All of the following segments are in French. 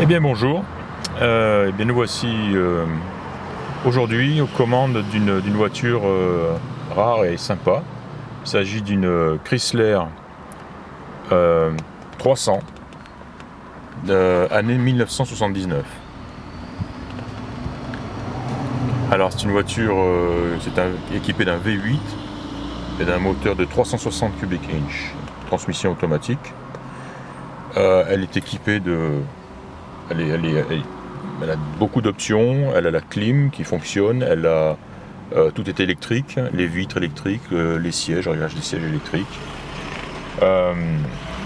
Eh bien bonjour, eh bien nous voici aujourd'hui aux commandes d'une voiture rare et sympa. Il s'agit d'une Chrysler 300 année 1979. Alors c'est une voiture équipée d'un V8 et d'un moteur de 360 cubic inch, transmission automatique. Elle est équipée de... Elle a beaucoup d'options, elle a la clim qui fonctionne, tout est électrique, les vitres électriques, les sièges, réglage des sièges électriques.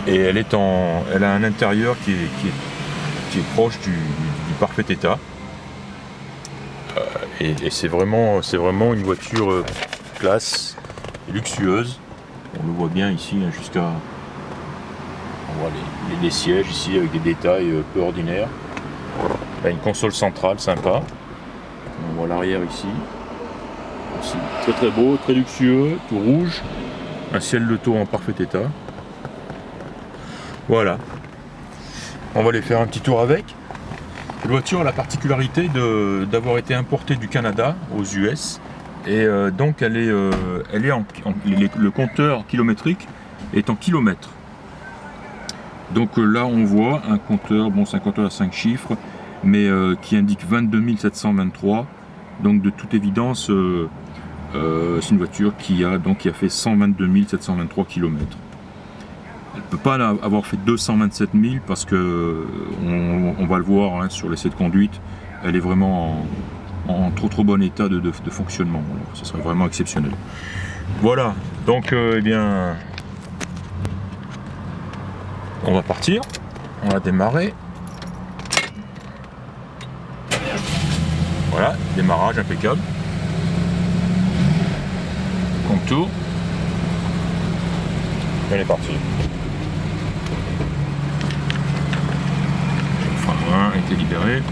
Et elle a un intérieur qui est proche du parfait état. Et c'est vraiment une voiture classe et luxueuse. On le voit bien ici, jusqu'à... On voit les sièges ici avec des détails peu ordinaires. Il y a une console centrale sympa. On voit l'arrière ici. Aussi très très beau, très luxueux, tout rouge. Un ciel de taux en parfait état. Voilà. On va aller faire un petit tour avec. Cette voiture a la particularité d'avoir été importée du Canada aux US. Et donc le compteur kilométrique est en kilomètres. Donc là on voit un compteur, bon c'est un compteur à 5 chiffres, mais qui indique 22 723. Donc de toute évidence, c'est une voiture qui a fait 122 723 km. Elle ne peut pas avoir fait 227 000 parce que on va le voir sur l'essai de conduite, elle est vraiment en trop bon état de fonctionnement. Alors, ce serait vraiment exceptionnel. Voilà, donc eh bien... On va partir, on va démarrer. Voilà, démarrage impeccable. Contour. Et on est parti. Le frein a été libéré.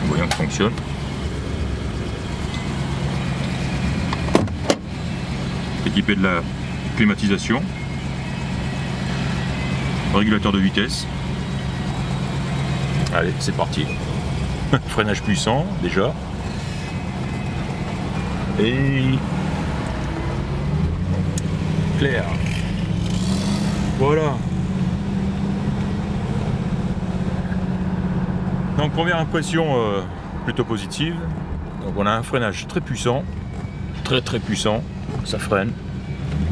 Voyons que ça fonctionne. Équipé de la climatisation. Régulateur de vitesse. Allez, c'est parti. Freinage puissant déjà. Et clair. Voilà. Donc première impression plutôt positive. Donc on a un freinage très puissant, très puissant. Ça freine.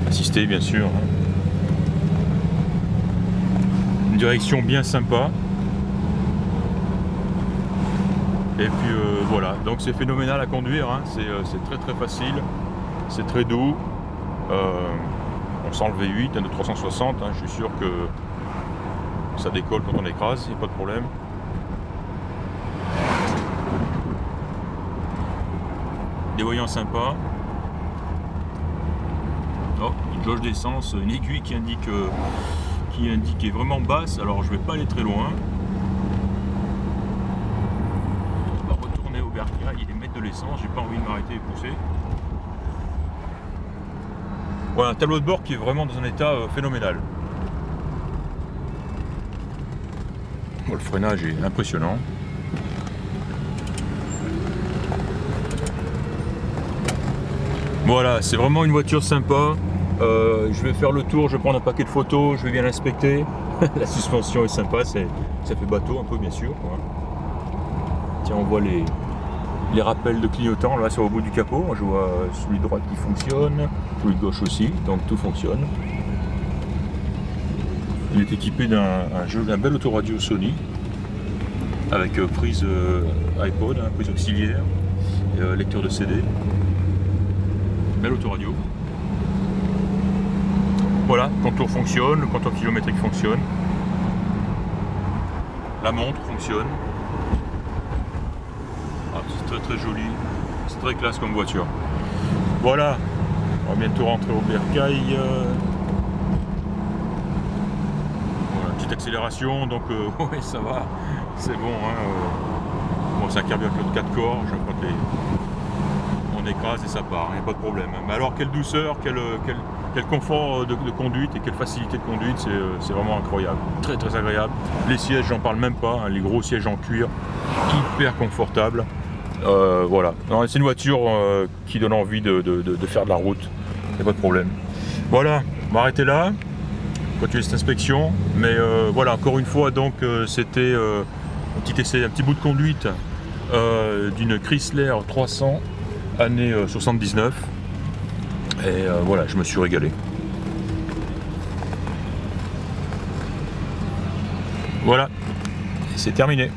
Assisté bien sûr. Une direction bien sympa. Et puis voilà, donc c'est phénoménal à conduire, hein. C'est très facile, c'est très doux. On sent le V8, un de 360, hein. Je suis sûr que ça décolle quand on écrase, il n'y a pas de problème. Des voyants sympas. Oh, une jauge d'essence, une aiguille qui indique est vraiment basse, alors je vais pas aller très loin. On va retourner au bercail et mettre de l'essence, j'ai pas envie de m'arrêter et pousser. Voilà, un tableau de bord qui est vraiment dans un état phénoménal. Bon, le freinage est impressionnant. Voilà, c'est vraiment une voiture sympa. Je vais faire le tour, je vais prendre un paquet de photos, je vais bien l'inspecter. La suspension est sympa, ça fait bateau un peu bien sûr. Tiens, on voit les rappels de clignotants là sur le bout du capot. Je vois celui de droite qui fonctionne, celui de gauche aussi, donc tout fonctionne. Il est équipé d'un bel autoradio Sony avec prise iPod, prise auxiliaire, et, lecteur de CD. Bel autoradio. Voilà, le compteur fonctionne, le compteur kilométrique fonctionne. La montre fonctionne. Ah, c'est très joli, c'est très classe comme voiture. Voilà, on va bientôt rentrer au bercail. Voilà, petite accélération, donc ouais, ça va, c'est bon. Bon, c'est un carburateur de 4 corps, je crois que on écrase et ça part, il n'y a pas de problème. Mais alors quelle douceur, quelle quel confort de conduite et quelle facilité de conduite, c'est vraiment incroyable, très très agréable. Les sièges, j'en parle même pas, hein, les gros sièges en cuir, hyper confortables. Voilà, c'est une voiture qui donne envie de faire de la route, il n'y a pas de problème. Voilà, on va arrêter là, continuer cette inspection, mais voilà, encore une fois, donc c'était un petit essai, un petit bout de conduite d'une Chrysler 300 année 79, et voilà, je me suis régalé. Voilà, c'est terminé.